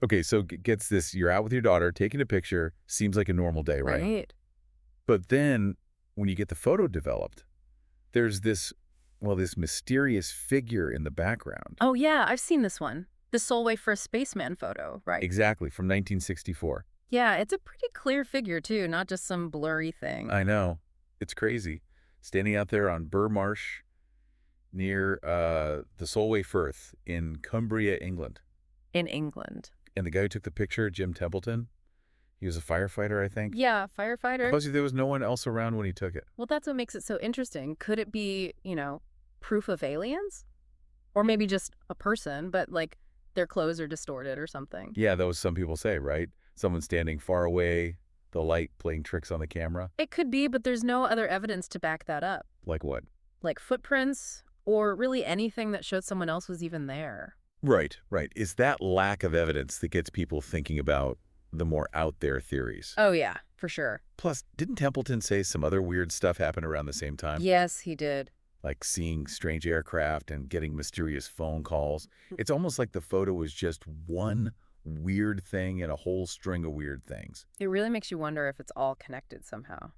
Okay, so gets this, you're out with your daughter, taking a picture, seems like a normal day, right? Right. But then when you get the photo developed, there's this, well, this mysterious figure in the background. Oh, yeah, I've seen this one. The Solway Firth Spaceman photo, right? Exactly, from 1964. Yeah, it's a pretty clear figure, too, not just some blurry thing. I know. It's crazy. Standing out there on Burr Marsh near the Solway Firth in Cumbria, England. In England. And the guy who took the picture, Jim Templeton, he was a firefighter, I think. Yeah, I firefighter. suppose there was no one else around when he took it. Well, that's what makes it so interesting. Could it be, proof of aliens? Or maybe just a person, but like their clothes are distorted or something. Yeah, that was some people say, right? Someone standing far away, the light playing tricks on the camera. It could be, but there's no other evidence to back that up. Like what? Like footprints or really anything that showed someone else was even there. Right, right. It's that lack of evidence that gets people thinking about the more out there theories. Oh, yeah, for sure. Plus, didn't Templeton say some other weird stuff happened around the same time? Yes, he did. Like seeing strange aircraft and getting mysterious phone calls. It's almost like the photo was just one weird thing in a whole string of weird things. It really makes you wonder if it's all connected somehow.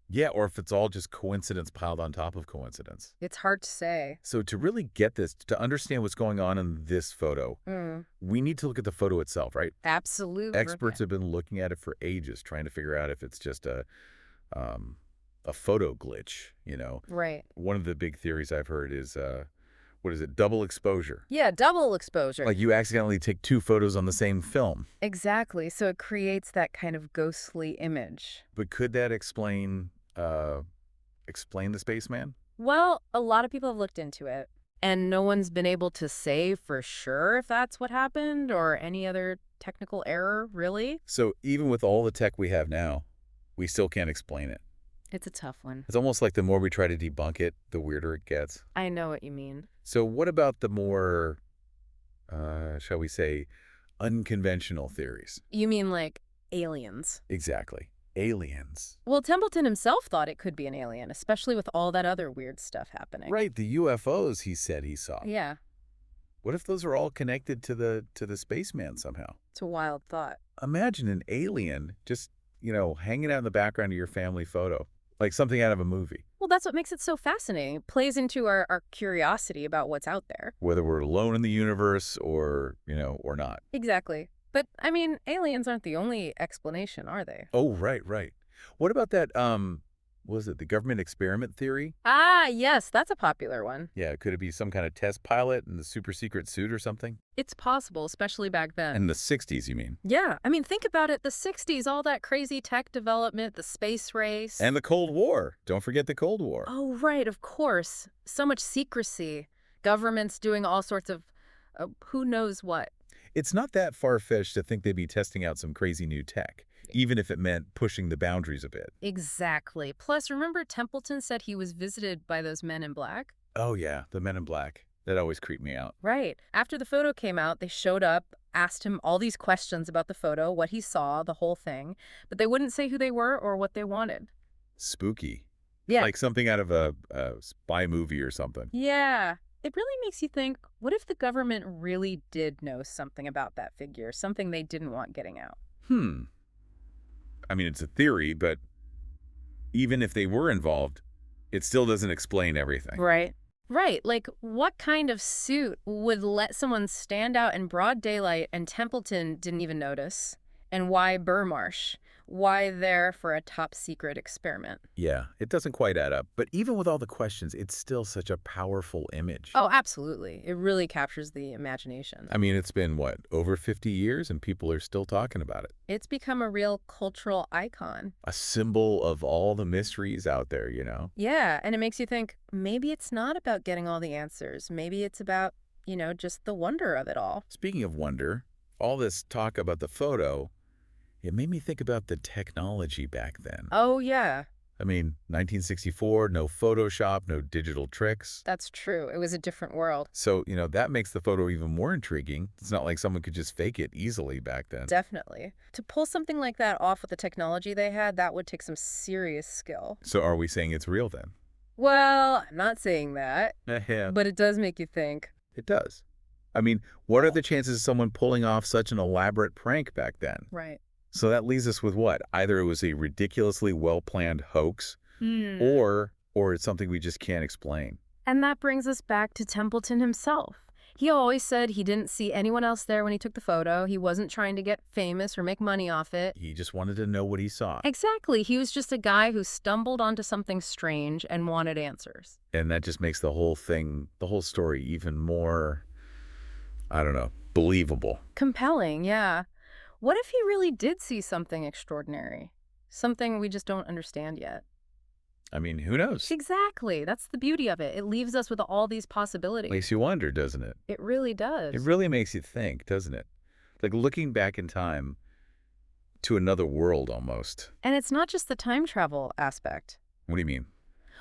Yeah, or if it's all just coincidence piled on top of coincidence. It's hard to say. So to really get this, to understand what's going on in this photo, we need to look at the photo itself, right? Absolutely. Experts have been looking at it for ages, trying to figure out if it's just a photo glitch, Right. One of the big theories I've heard is, what is it, double exposure. Yeah, double exposure. Like you accidentally take two photos on the same film. Exactly. So it creates that kind of ghostly image. But could that explain the spaceman? Well, a lot of people have looked into it, and no one's been able to say for sure if that's what happened or any other technical error, really. So even with all the tech we have now, we still can't explain it. It's a tough one. It's almost like the more we try to debunk it, the weirder it gets. I know what you mean. So what about the more, shall we say, unconventional theories? You mean like aliens? Exactly. Aliens. Well, Templeton himself thought it could be an alien, especially with all that other weird stuff happening. Right, the UFOs he said he saw. Yeah, What if those are all connected to the spaceman somehow? it's a wild thought. Imagine an alien just, hanging out in the background of your family photo, like something out of a movie. Well, that's what makes it so fascinating. It plays into our curiosity about what's out there. Whether we're alone in the universe or, or not. Exactly. But, I mean, aliens aren't the only explanation, are they? Oh, right, right. What about that, was it the government experiment theory? Ah, yes, that's a popular one. Yeah, could it be some kind of test pilot in the super secret suit or something? It's possible, especially back then. In the 60s, you mean? Yeah, I mean, think about it. The 60s, all that crazy tech development, the space race. And the Cold War. Don't forget the Cold War. Oh, right, of course. So much secrecy. Governments doing all sorts of who knows what. It's not that far-fetched to think they'd be testing out some crazy new tech, even if it meant pushing the boundaries a bit. Exactly. Plus, remember Templeton said he was visited by those men in black? Oh, yeah, the Men in Black. That always creeped me out. Right. After the photo came out, they showed up, asked him all these questions about the photo, what he saw, the whole thing, but they wouldn't say who they were or what they wanted. Spooky. Yeah. Like something out of a spy movie or something. Yeah. It really makes you think, what if the government really did know something about that figure, something they didn't want getting out? I mean, it's a theory, but even if they were involved, it still doesn't explain everything. Right. Right. Like, what kind of suit would let someone stand out in broad daylight and Templeton didn't even notice? And why Burr Marsh? Why there for a top secret experiment? Yeah, it doesn't quite add up. But even with all the questions, it's still such a powerful image. Oh, absolutely. It really captures the imagination. I mean, it's been, what, over 50 years and people are still talking about it. It's become a real cultural icon. A symbol of all the mysteries out there, Yeah, and it makes you think, maybe it's not about getting all the answers. Maybe it's about, just the wonder of it all. Speaking of wonder, all this talk about the photo, it made me think about the technology back then. Oh, yeah. I mean, 1964, no Photoshop, no digital tricks. That's true. It was a different world. So, that makes the photo even more intriguing. It's not like someone could just fake it easily back then. Definitely. To pull something like that off with the technology they had, that would take some serious skill. So are we saying it's real then? Well, I'm not saying that, Yeah, but it does make you think. it does. I mean, what are the chances of someone pulling off such an elaborate prank back then? Right. So that leaves us with what? Either it was a ridiculously well-planned hoax, Hmm. or it's something we just can't explain. And that brings us back to Templeton himself. He always said he didn't see anyone else there when he took the photo. He wasn't trying to get famous or make money off it. He just wanted to know what he saw. Exactly. He was just a guy who stumbled onto something strange and wanted answers. And that just makes the whole thing, the whole story even more, I don't know, believable. Compelling, yeah. What if he really did see something extraordinary? Something we just don't understand yet. I mean, who knows? Exactly. That's the beauty of it. It leaves us with all these possibilities. Makes you wonder, doesn't it? It really It does. really makes you think, doesn't it? Like looking back in time to another world almost. And it's not just the time travel aspect. What do you mean?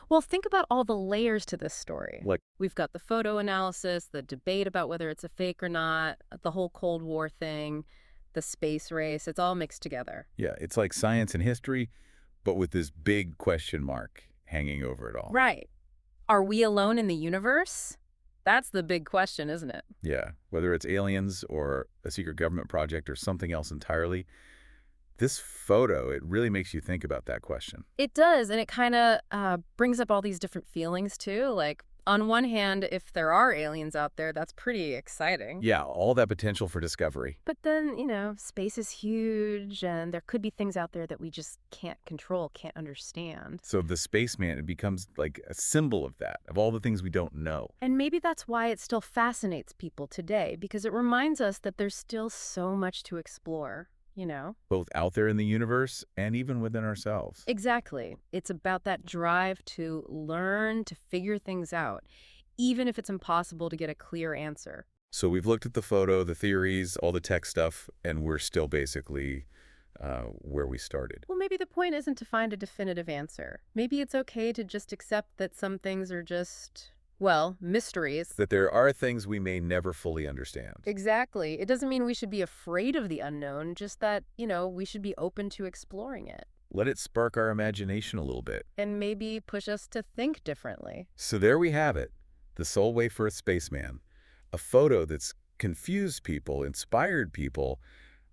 Well, think about all the layers to this story. Like, We've got the photo analysis, the debate about whether it's a fake or not, the whole Cold War thing, the space race. It's all mixed together. yeah, it's like science and history, but with this big question mark hanging over it all. Right. Are we alone in the universe? That's the big question, isn't it? Yeah, whether it's aliens or a secret government project or something else entirely, this photo, it really makes you think about that question. It does, and it kind of brings up all these different feelings, too. Like, on one hand, if there are aliens out there, that's pretty exciting. Yeah, all that potential for discovery. But then, space is huge, and there could be things out there that we just can't control, can't understand. So the spaceman, it becomes like a symbol of that, of all the things we don't know. And maybe that's why it still fascinates people today, because it reminds us that there's still so much to explore, Both out there in the universe and even within ourselves. Exactly. It's about that drive to learn, to figure things out, even if it's impossible to get a clear answer. So we've looked at the photo, the theories, all the tech stuff, and we're still basically where we started. Well, maybe the point isn't to find a definitive answer. Maybe it's okay to just accept that some things are just, mysteries. That there are things we may never fully understand. Exactly. It doesn't mean we should be afraid of the unknown, just that, we should be open to exploring it. Let it spark our imagination a little bit. And maybe push us to think differently. So there we have it, the Solway Firth Spaceman, a photo that's confused people, inspired people,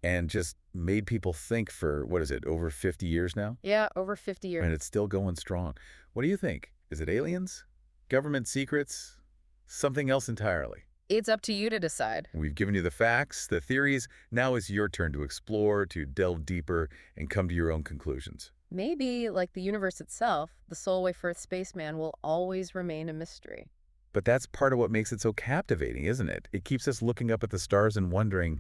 and just made people think for, what is it, over 50 years now? Yeah, over 50 years. And it's still going strong. What do you think? Is it aliens? Government secrets? Something else entirely? It's up to you to decide. We've given you the facts, the theories. Now it's your turn to explore, to delve deeper, and come to your own conclusions. Maybe, like the universe itself, the Solway Firth Spaceman will always remain a mystery. But that's part of what makes it so captivating, isn't it? It keeps us looking up at the stars and wondering,